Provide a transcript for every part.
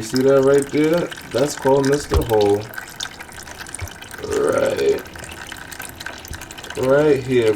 see that right there? That's called Mr. Hole. Right here.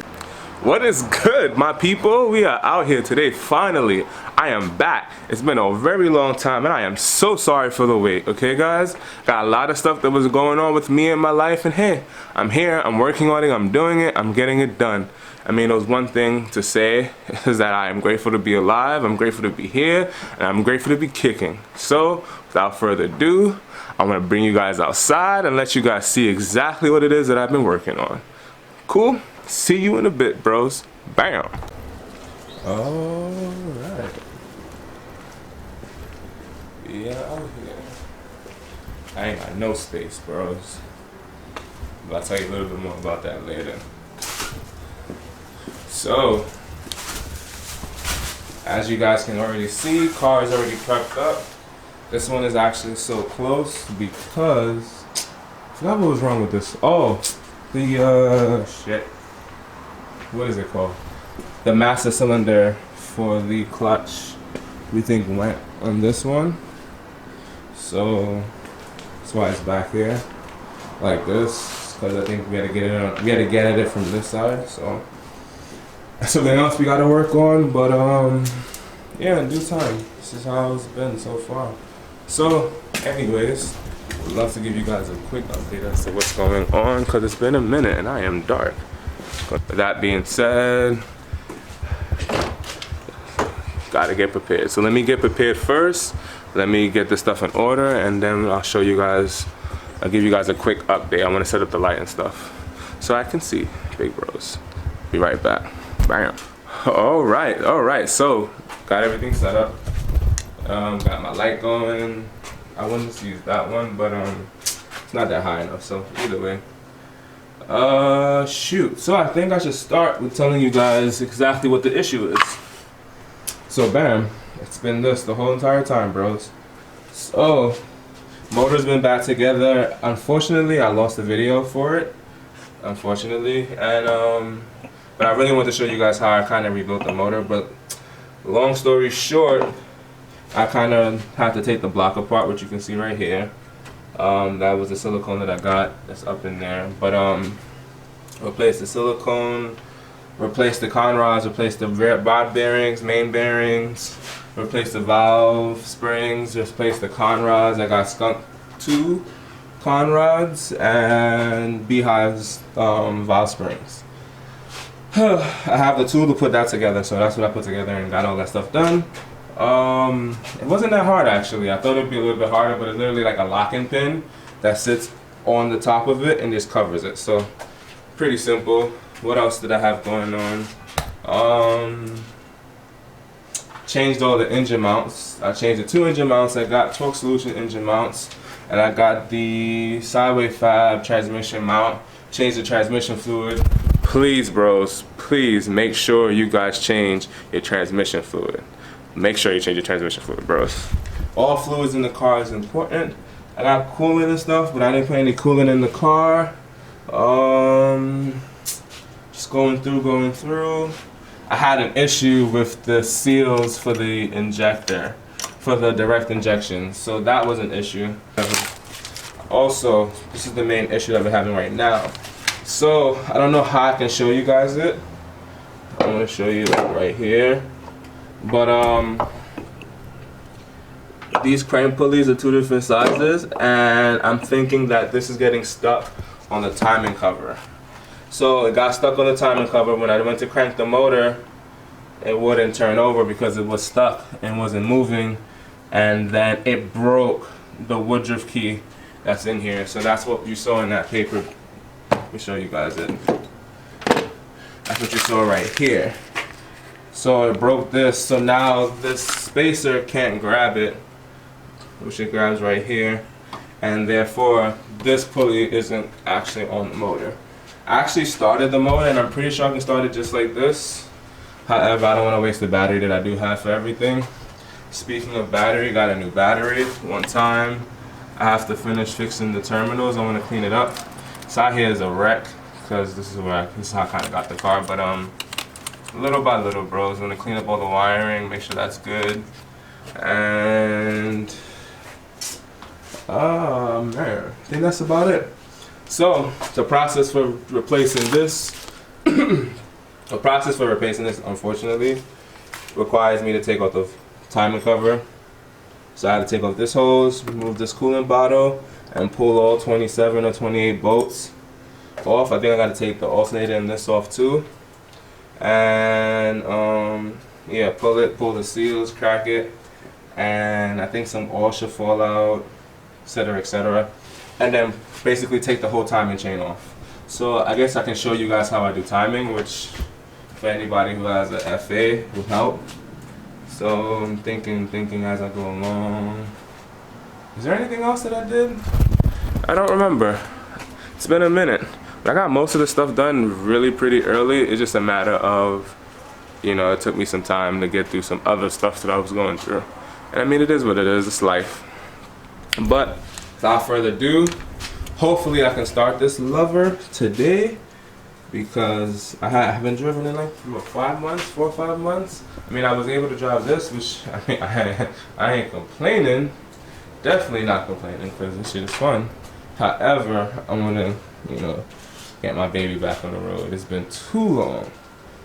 What is good, my people? We are out here today, finally. I am back. It's been a very long time and I am so sorry for the wait, okay guys? Got a lot of stuff that was going on with me in my life, and hey, I'm here, I'm working on it, I'm doing it, I'm getting it done. I mean, there's one thing to say is that I am grateful to be alive, I'm grateful to be here, and I'm grateful to be kicking. So, without further ado, I'm gonna bring you guys outside and let you guys see exactly what it is that I've been working on. Cool? See you in a bit, bros. Bam. Alright. Yeah, out here. I ain't got no space, bros. But I'll tell you a little bit more about that later. So, as you guys can already see, car is already prepped up. This one is actually so close because I forgot what was wrong with this. Oh, the shit. What is it called? The master cylinder for the clutch, we think went on this one. So that's why it's back here like this, because I think we had to get at it from this side. So that's something else we got to work on, but yeah, in due time. This is how it's been so far. So anyways, I'd love to give you guys a quick update as to what's going on, because it's been a minute and I am dark. But that being said, gotta get prepared. So let me get prepared first. Let me get this stuff in order, and then I'll show you guys, I'll give you guys a quick update. I want to set up the light and stuff so I can see big bros. Be right back. Bam. All right. So got everything set up. Got my light going. I wanted to use that one, but it's not that high enough. So either way. Shoot. So I think I should start with telling you guys exactly what the issue is. So bam, it's been this the whole entire time, bros. So motor's been back together. Unfortunately, I lost the video for it. Unfortunately, and but I really want to show you guys how I kind of rebuilt the motor. But long story short, I kind of had to take the block apart, which you can see right here. That was the silicone that I got that's up in there, but replace the silicone, replace the con rods, replace the rod bearings, main bearings, replace the valve springs, replace the con rods. I got skunked 2 con rods and Beehive's valve springs. I have the tool to put that together, so that's what I put together and got all that stuff done. It wasn't that hard actually. I thought it'd be a little bit harder, but it's literally like a locking pin that sits on the top of it and just covers it. So pretty simple. What else did I have going on? Changed all the engine mounts. I changed the 2 engine mounts. I got Torque Solution engine mounts, and I got the Sideway Fab transmission mount. Changed the transmission fluid. Please, bros, please make sure you guys change your transmission fluid. Make sure you change your transmission fluid, bros. All fluids in the car is important. I got coolant and stuff, but I didn't put any coolant in the car. Just going through. I had an issue with the seals for the injector, for the direct injection, so that was an issue. Also, this is the main issue that we're having right now. So I don't know how I can show you guys it. I'm gonna show you like right here. But these crank pulleys are 2 different sizes, and I'm thinking that this is getting stuck on the timing cover. So it got stuck on the timing cover. When I went to crank the motor, it wouldn't turn over because it was stuck and wasn't moving, and then it broke the Woodruff key that's in here. So that's what you saw in that paper. Let me show you guys it. That's what you saw right here. So it broke this, so now this spacer can't grab it, which it grabs right here, and therefore this pulley isn't actually on the motor. I actually started the motor, and I'm pretty sure I can start it just like this. However, I don't want to waste the battery that I do have for everything. Speaking of battery, got a new battery. One time, I have to finish fixing the terminals. I want to clean it up. So out here is a wreck, because this is how I kind of got the car, but little by little, bros. I'm gonna clean up all the wiring, make sure that's good, and Man, I think that's about it. So the process for replacing this, unfortunately, requires me to take off the timing cover. So I had to take off this hose, remove this coolant bottle, and pull all 27 or 28 bolts off. I think I got to take the alternator and this off too. And yeah, pull the seals, crack it, and I think some oil should fall out, etc., etc. And then basically take the whole timing chain off. So I guess I can show you guys how I do timing, which for anybody who has an FA will help. So I'm thinking as I go along. Is there anything else that I did? I don't remember. It's been a minute. But I got most of the stuff done really pretty early. It's just a matter of, you know, it took me some time to get through some other stuff that I was going through. And I mean, it is what it is. It's life. But without further ado, hopefully I can start this lover today, because I haven't driven in like 4 or 5 months. I mean, I was able to drive this, which I mean, I ain't complaining. Definitely not complaining, because this shit is fun. However, I'm gonna, you know, get my baby back on the road. It's been too long.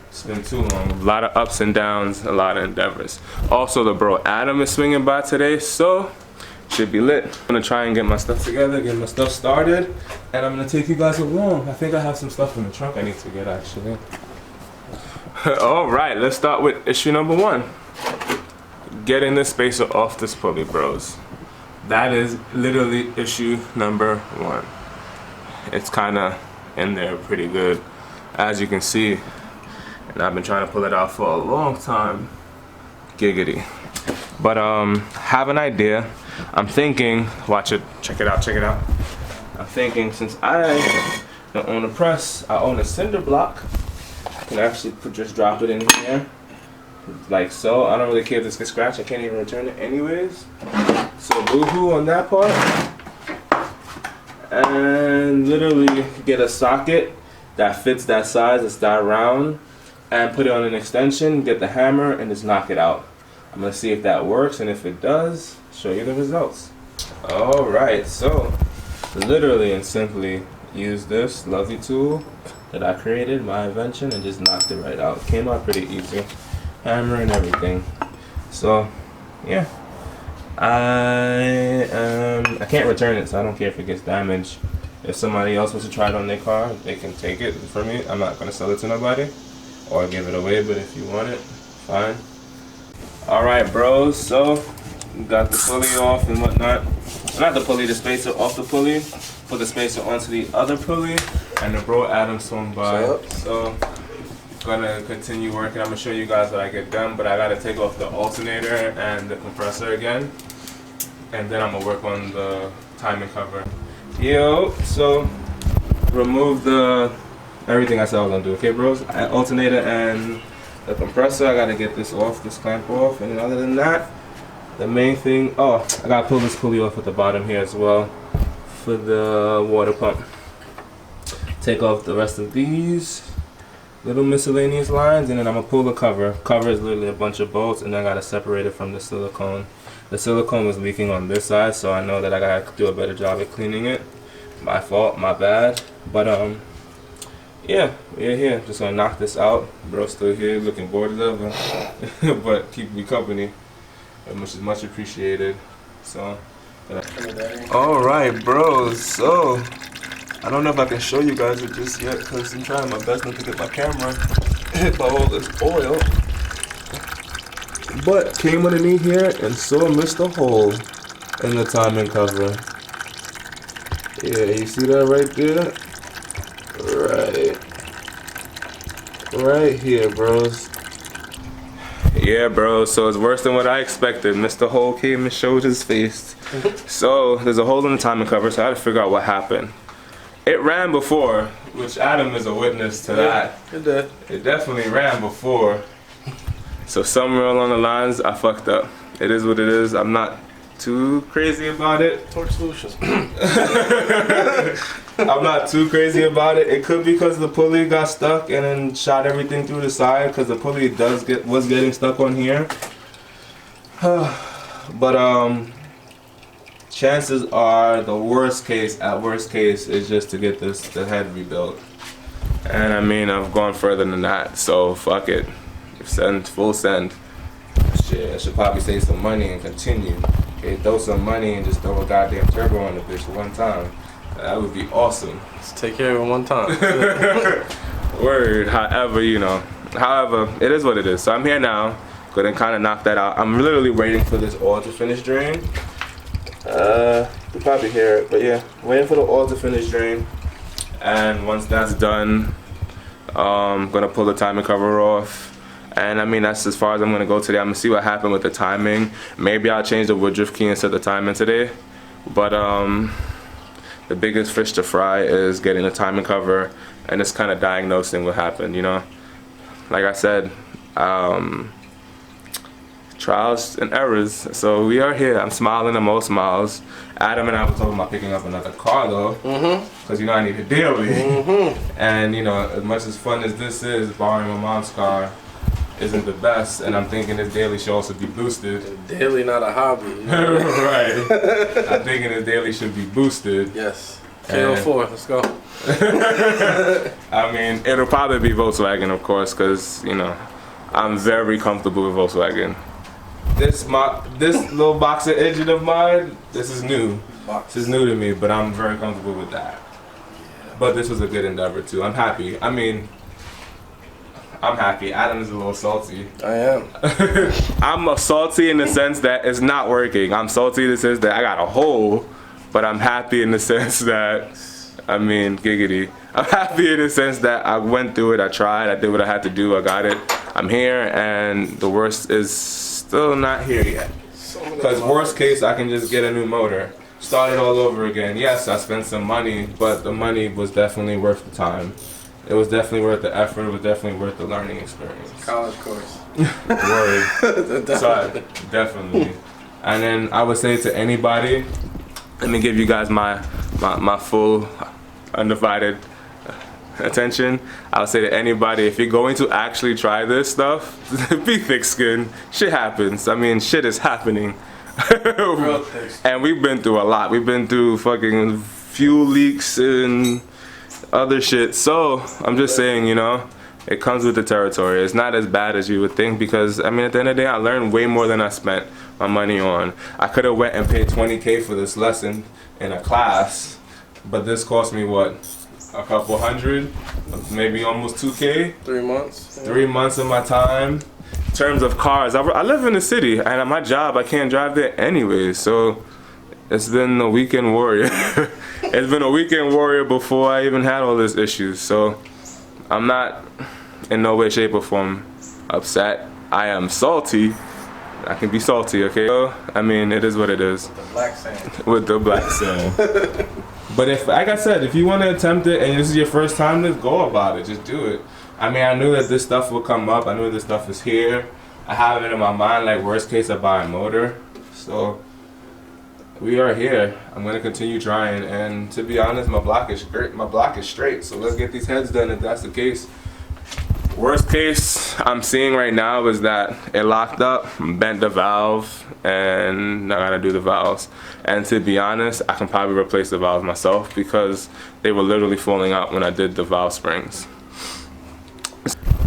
It's been too long. A lot of ups and downs, a lot of endeavors. Also, the bro Adam is swinging by today, so should be lit. I'm gonna try and get my stuff together, get my stuff started, and I'm gonna take you guys along. I think I have some stuff in the trunk I need to get, actually. All right, let's start with issue number 1. Getting this spacer off this pulley, bros. That is literally issue number 1. It's kind of in there pretty good, as you can see, and I've been trying to pull it out for a long time. Giggity. But have an idea. I'm thinking, watch it, check it out. I'm thinking, since I don't own a press, I own a cinder block. I can actually just drop it in here, like so. I don't really care if this gets scratched. I can't even return it anyways. So boo-hoo on that part. And literally get a socket that fits that size, it's that round, and put it on an extension, get the hammer, and just knock it out. I'm gonna see if that works, and if it does, show you the results. Alright, so literally and simply use this lovely tool that I created, my invention, and just knocked it right out. Came out pretty easy. Hammer and everything. So yeah. I can't return it, so I don't care if it gets damaged. If somebody else wants to try it on their car, they can take it from me. I'm not gonna sell it to nobody or give it away, but if you want it, fine. Alright, bros, so we got the pulley off and whatnot. Not the pulley, the spacer off the pulley. Put the spacer onto the other pulley, and the bro Adam swung by. So gonna continue working. I'm gonna show you guys what I get done, but I gotta take off the alternator and the compressor again, and then I'm gonna work on the timing cover. So remove everything I said I was gonna do. Okay, bros? Alternator and the compressor, I gotta get this off, this clamp off, and other than that, the main thing, I gotta pull this pulley off at the bottom here as well for the water pump. Take off the rest of these little miscellaneous lines, and then I'm gonna pull the cover. Cover is literally a bunch of bolts, and then I gotta separate it from the silicone. The silicone was leaking on this side, so I know that I gotta do a better job at cleaning it. My fault, my bad. But yeah, we're here. Just gonna knock this out. Bro's still here, looking bored as ever, but keep me company, which is much appreciated. So, all right, bros. So, I don't know if I can show you guys it just yet, because I'm trying my best not to get my camera hit by all this oil. But came underneath here and saw missed a hole in the timing cover. Yeah, you see that right there? Right here, bros. Yeah, bro, so it's worse than what I expected. Mr. Hole came and showed his face. So there's a hole in the timing cover, so I had to figure out what happened. It ran before, which Adam is a witness to that. It did. It definitely ran before. So somewhere along the lines, I fucked up. It is what it is. I'm not too crazy about it. Torch solutions. I'm not too crazy about it. It could be because the pulley got stuck and then shot everything through the side, because the pulley was getting stuck on here. But chances are the worst case is just to get the head rebuilt. And I mean, I've gone further than that, so fuck it. Send, full send. Shit, I should probably save some money and continue. Okay, throw some money and just throw a goddamn turbo on the bitch one time. That would be awesome. Let's take care of it one time. Word. However, it is what it is. So I'm here now. Gonna kind of knock that out. I'm literally waiting for this oil to finish drain. You probably hear it, but yeah, waiting for the oil to finish drain. And once that's done, I'm gonna pull the timing cover off. And I mean, that's as far as I'm gonna go today. I'm gonna see what happened with the timing. Maybe I'll change the woodruff key and set the timing today. But the biggest fish to fry is getting the timing cover and just kind of diagnosing what happened, you know? Like I said, trials and errors. So we are here. I'm smiling the most smiles. Adam and I were talking about picking up another car though, because you know I need a daily. And you know, as much as fun as this is, borrowing my mom's car isn't the best, and I'm thinking this daily should also be boosted. Daily, not a hobby. Right. I'm thinking this daily should be boosted. Yes. KO4, let's go. I mean, it'll probably be Volkswagen, of course, because you know I'm very comfortable with Volkswagen. This little boxer engine of mine, this is new. This is new to me, but I'm very comfortable with that. But this was a good endeavor too. I'm happy. I mean, I'm happy. Adam is a little salty. I am. I'm salty in the sense that it's not working. I'm salty in the sense that I got a hole, but I'm happy in the sense that, I mean, giggity. I'm happy in the sense that I went through it, I tried, I did what I had to do, I got it. I'm here, and the worst is still not here yet. Because worst case, I can just get a new motor. Start it all over again. Yes, I spent some money, but the money was definitely worth the time. It was definitely worth the effort. It was definitely worth the learning experience. College course. Word. So, definitely. And then I would say to anybody, let me give you guys my full, undivided attention. I would say to anybody, if you're going to actually try this stuff, be thick-skinned. Shit happens. I mean, shit is happening. And we've been through a lot. We've been through fucking fuel leaks and other shit. So I'm just saying, you know, it comes with the territory. It's not as bad as you would think, because I mean, at the end of the day, I learned way more than I spent my money on. I could have went and paid $20K for this lesson in a class, but this cost me what, a couple hundred, maybe almost 2K. 3 months. Yeah. 3 months of my time. In terms of cars, I live in the city, and at my job I can't drive there anyway, so it's been a weekend warrior. It's been a weekend warrior before I even had all these issues. So I'm not in no way, shape, or form upset. I am salty. I can be salty, okay? So, I mean, it is what it is. With the black sand. With the black sand. But if, like I said, if you want to attempt it and this is your first time, just go about it. Just do it. I mean, I knew that this stuff would come up. I knew this stuff is here. I have it in my mind, like worst case, I buy a motor. So we are here. I'm gonna continue trying, and to be honest, my block is great. My block is straight. So let's get these heads done if that's the case. Worst case I'm seeing right now is that it locked up, bent the valve, and I gotta do the valves. And to be honest, I can probably replace the valves myself because they were literally falling out when I did the valve springs.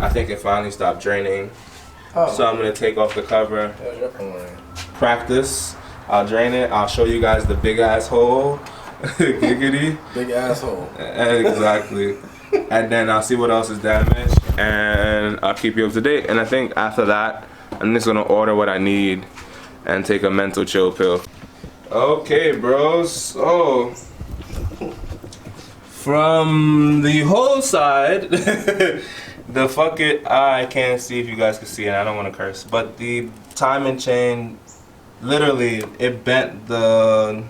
I think it finally stopped draining. Oh. So I'm gonna take off the cover. Practice. I'll drain it. I'll show you guys the big ass hole. Giggity. Big asshole. Exactly. And then I'll see what else is damaged, and I'll keep you up to date. And I think after that, I'm just gonna order what I need and take a mental chill pill. Okay, bros. So from the whole side, the fuck it. I can't see if you guys can see it. I don't want to curse, but the timing chain, literally, it bent the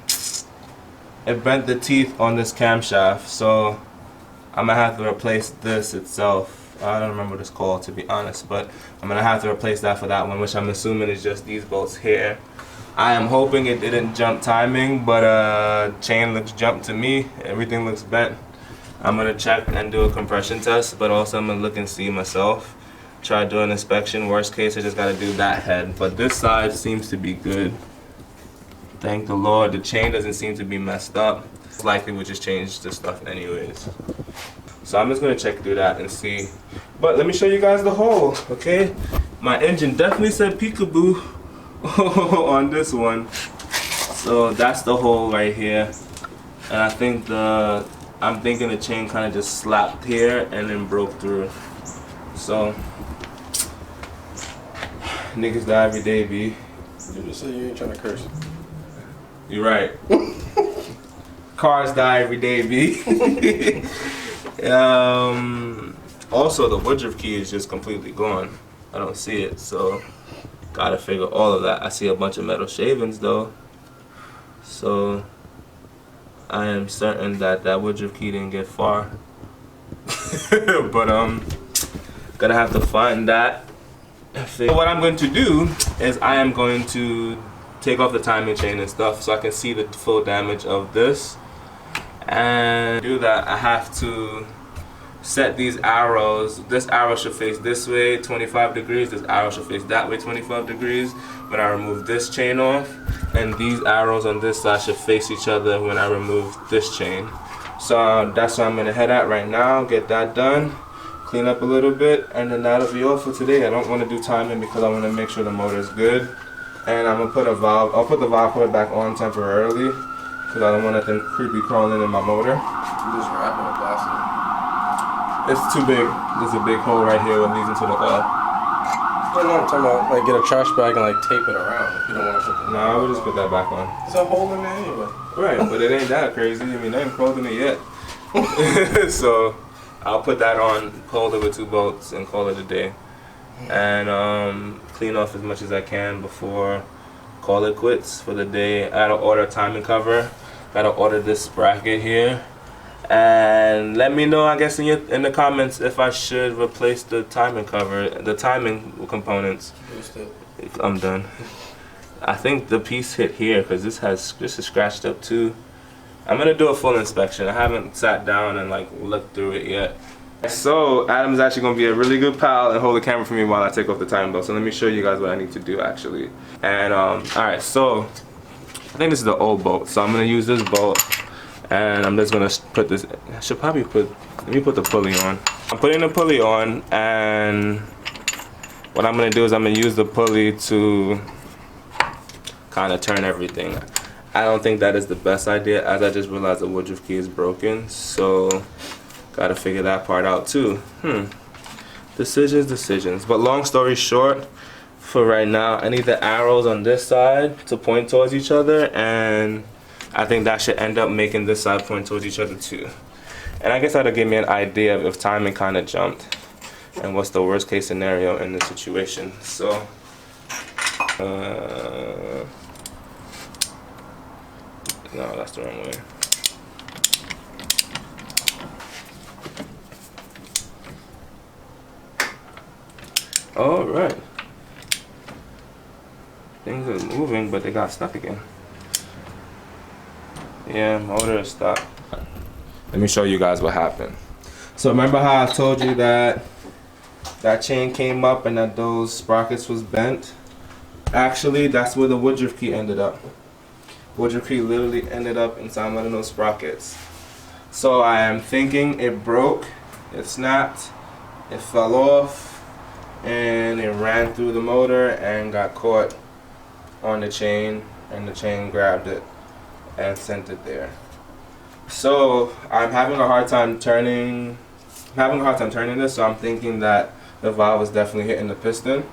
teeth on this camshaft. So I'm gonna have to replace this itself. I don't remember what it's called, to be honest, but I'm gonna have to replace that for that one, which I'm assuming is just these bolts here. I am hoping it didn't jump timing, but chain looks jumped to me. Everything looks bent. I'm gonna check and do a compression test, but also I'm gonna look and see myself. Try to do an inspection. Worst case, I just gotta do that head. But this side seems to be good. Thank the Lord, the chain doesn't seem to be messed up. It's likely we'll just change the stuff anyways. So I'm just gonna check through that and see. But let me show you guys the hole, okay? My engine definitely said peekaboo on this one. So that's the hole right here. And I think I'm thinking the chain kind of just slapped here and then broke through. So niggas die every day, B. You just say you ain't trying to curse. You're right. Cars die every day, B. Also, the Woodruff key is just completely gone. I don't see it, so gotta figure all of that. I see a bunch of metal shavings though, so I am certain that that Woodruff key didn't get far. But gonna have to find that. What I'm going to do is I am going to take off the timing chain and stuff so I can see the full damage of this. And to do that, I have to set these arrows. This arrow should face this way 25 degrees, this arrow should face that way 25 degrees when I remove this chain off, and these arrows on this side should face each other when I remove this chain. So that's what I'm gonna head at right now, get that done, clean up a little bit, and then that'll be all for today. I don't want to do timing because I want to make sure the motor is good, and I'm gonna put a valve, I'll put the valve cover back on temporarily because I don't want nothing creepy crawling in my motor. You just wrapping it plastic. It's too big. There's a big hole right here that leads into the oil. No, I'm talking about like get a trash bag and like tape it around if you don't want to put it. No, I would just put that back on. There's a hole in there anyway. Right, but it ain't that crazy. I mean, I ain't crawled in it yet. So I'll put that on, hold it with 2 bolts, and call it a day. And clean off as much as I can before call it quits for the day. I gotta order a timing cover. Gotta order this bracket here. And let me know, I guess, in the comments if I should replace the timing cover, the timing components. I'm done. I think the piece hit here because this is scratched up too. I'm gonna do a full inspection. I haven't sat down and like looked through it yet. So Adam's actually gonna be a really good pal and hold the camera for me while I take off the timing belt. So let me show you guys what I need to do actually. And all right, so I think this is the old bolt. So I'm gonna use this bolt. And I'm just gonna put this, I should probably let me put the pulley on. I'm putting the pulley on, and what I'm gonna do is I'm gonna use the pulley to kind of turn everything. I don't think that is the best idea, as I just realized the Woodruff key is broken, so gotta figure that part out too. Decisions. But long story short, for right now, I need the arrows on this side to point towards each other, and I think that should end up making this side point towards each other too. And I guess that'll give me an idea of if timing kind of jumped and what's the worst case scenario in this situation. So, no, that's the wrong way. All right. Things are moving, but they got stuck again. Yeah, motor is stuck. Let me show you guys what happened. So remember how I told you that that chain came up and that those sprockets was bent? Actually, that's where the Woodruff key ended up. Woodruff key literally ended up inside one of those sprockets. So I am thinking it broke, it snapped, it fell off, and it ran through the motor and got caught on the chain, and the chain grabbed it and sent it there. So I'm having a hard time turning this, so I'm thinking that the valve is definitely hitting the piston.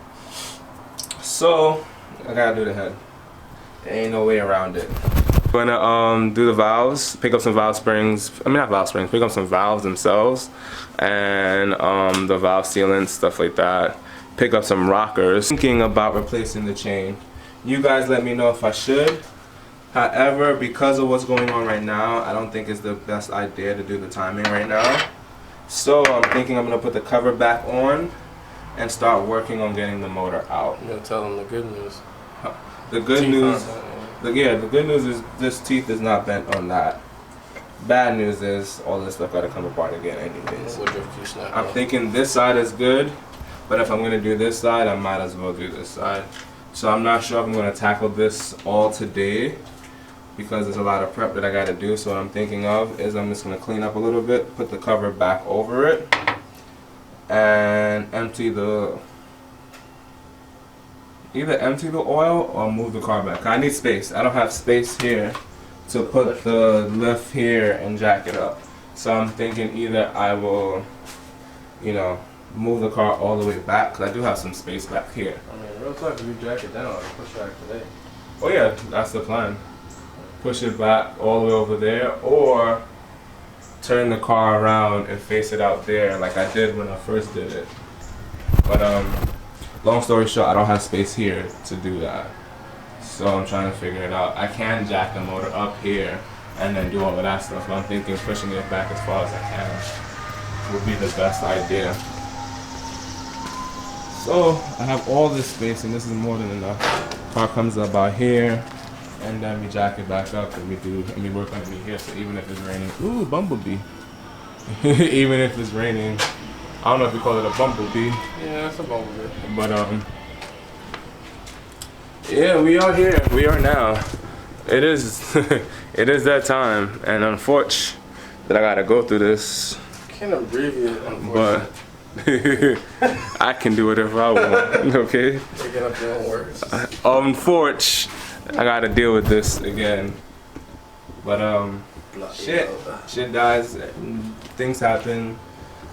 So I gotta do the head. There ain't no way around it. I'm gonna do the valves, pick up some valve springs, not valve springs, pick up some valves themselves, and the valve sealants, stuff like that. Pick up some rockers. Thinking about replacing the chain. You guys let me know if I should. However, because of what's going on right now, I don't think it's the best idea to do the timing right now. So I'm thinking I'm gonna put the cover back on and start working on getting the motor out. I'm gonna tell them the good news. The good news, the good news is this teeth is not bent on that. Bad news is all this stuff gotta come apart again anyways. I'm thinking this side is good, but if I'm gonna do this side, I might as well do this side. So I'm not sure if I'm gonna tackle this all today because there's a lot of prep that I got to do. So what I'm thinking of is I'm just going to clean up a little bit, put the cover back over it, and either empty the oil or move the car back. I need space. I don't have space here to put the lift here and jack it up. So I'm thinking either I will, you know, move the car all the way back, because I do have some space back here. I mean, real talk, if you jack it down, push back today. Oh yeah, that's the plan. Push it back all the way over there, or turn the car around and face it out there like I did when I first did it. But long story short, I don't have space here to do that. So I'm trying to figure it out. I can jack the motor up here and then do all of that stuff, but I'm thinking pushing it back as far as I can would be the best idea. So I have all this space, and this is more than enough. Car comes about here, and then we jack it back up, and we work underneath here. So even if it's raining, ooh, bumblebee. Even if it's raining, I don't know if we call it a bumblebee. Yeah, it's a bumblebee. But yeah, we are here. We are now. It is it is that time, and unfortunately that I gotta go through this. Can't abbreviate, But I can do it if I want. Okay. Picking up your own words. Unfortunately, I gotta deal with this again. But shit dies. Things happen.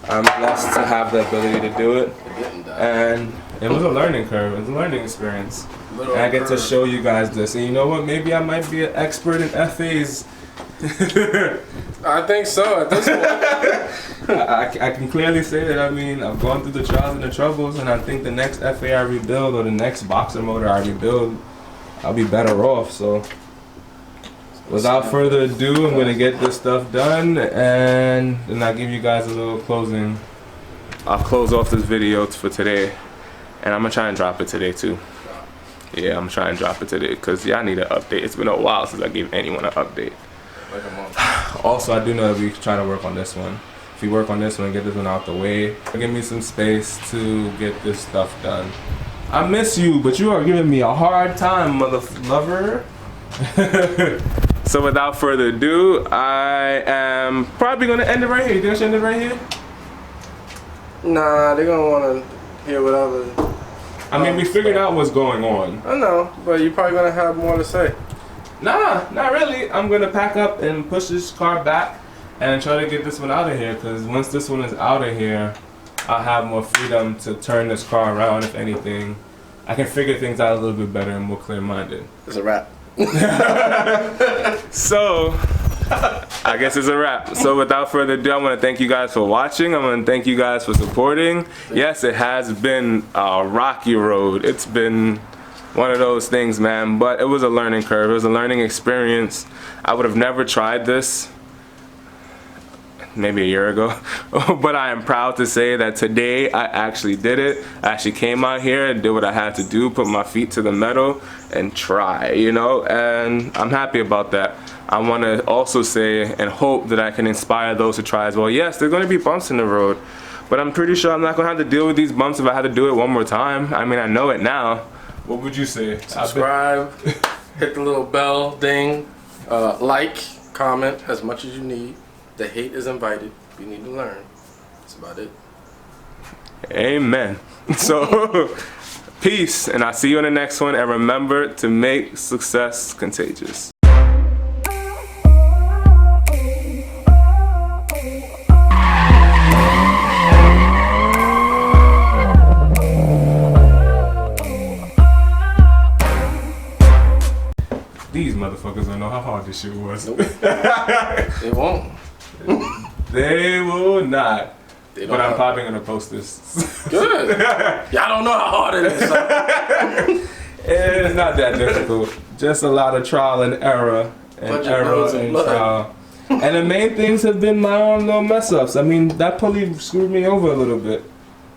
I'm blessed to have the ability to do it, and it was a learning curve. It was a learning experience. And I get to show you guys this, and you know what? Maybe I might be an expert in FAs. I think so at this point. I can clearly say that. I mean, I've gone through the trials and the troubles, and I think the next FA I rebuild or the next boxer motor I rebuild, I'll be better off. So without further ado, I'm gonna get this stuff done, and then I'll give you guys a little closing. I'll close off this video for today, and I'm gonna try and drop it today too. Yeah, I'm trying to drop it today because y'all need an update. It's been a while since I gave anyone an update. Like a month. Also, I do know that we're trying to work on this one. If we work on this one, get this one out the way, give me some space to get this stuff done. I miss you, but you are giving me a hard time, mother lover. So without further ado, I am probably gonna end it right here. You think I should end it right here? Nah, they're gonna wanna hear whatever. I mean, we figured out what's going on. I know, but you're probably gonna have more to say. Nah, not really. I'm gonna pack up and push this car back and try to get this one out of here, because once this one is out of here, I'll have more freedom to turn this car around. If anything, I can figure things out a little bit better and more clear-minded. It's a wrap. So I guess it's a wrap. So without further ado, I want to thank you guys for watching. I want to thank you guys for supporting. Yes, it has been a rocky road. It's been one of those things, man, but it was a learning curve. It was a learning experience. I would have never tried this maybe a year ago, but I am proud to say that today I actually did it. I actually came out here and did what I had to do, put my feet to the metal and try, you know, and I'm happy about that. I want to also say and hope that I can inspire those to try as well. Yes, there's going to be bumps in the road, but I'm pretty sure I'm not going to have to deal with these bumps if I had to do it one more time. I mean, I know it now. What would you say? Subscribe, hit the little bell ding, like, comment as much as you need. The hate is invited. You need to learn. That's about it. Amen. So, peace, and I'll see you in the next one. And remember to make success contagious. These motherfuckers don't know how hard this shit was. Nope. They won't. They will not. They don't But I'm know. probably gonna post this. Good. Y'all don't know how hard it is. So. It's not that difficult. Just a lot of trial and error. And error and trial. And the main things have been my own little mess ups. I mean, that pulley screwed me over a little bit.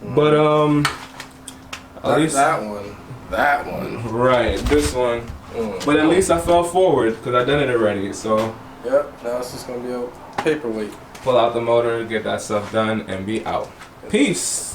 But at least that one. That one. Right, this one. But at least I fell forward because I done it already. So yep, now it's just gonna be a paperweight. pull out the motor, get that stuff done, and be out. Peace.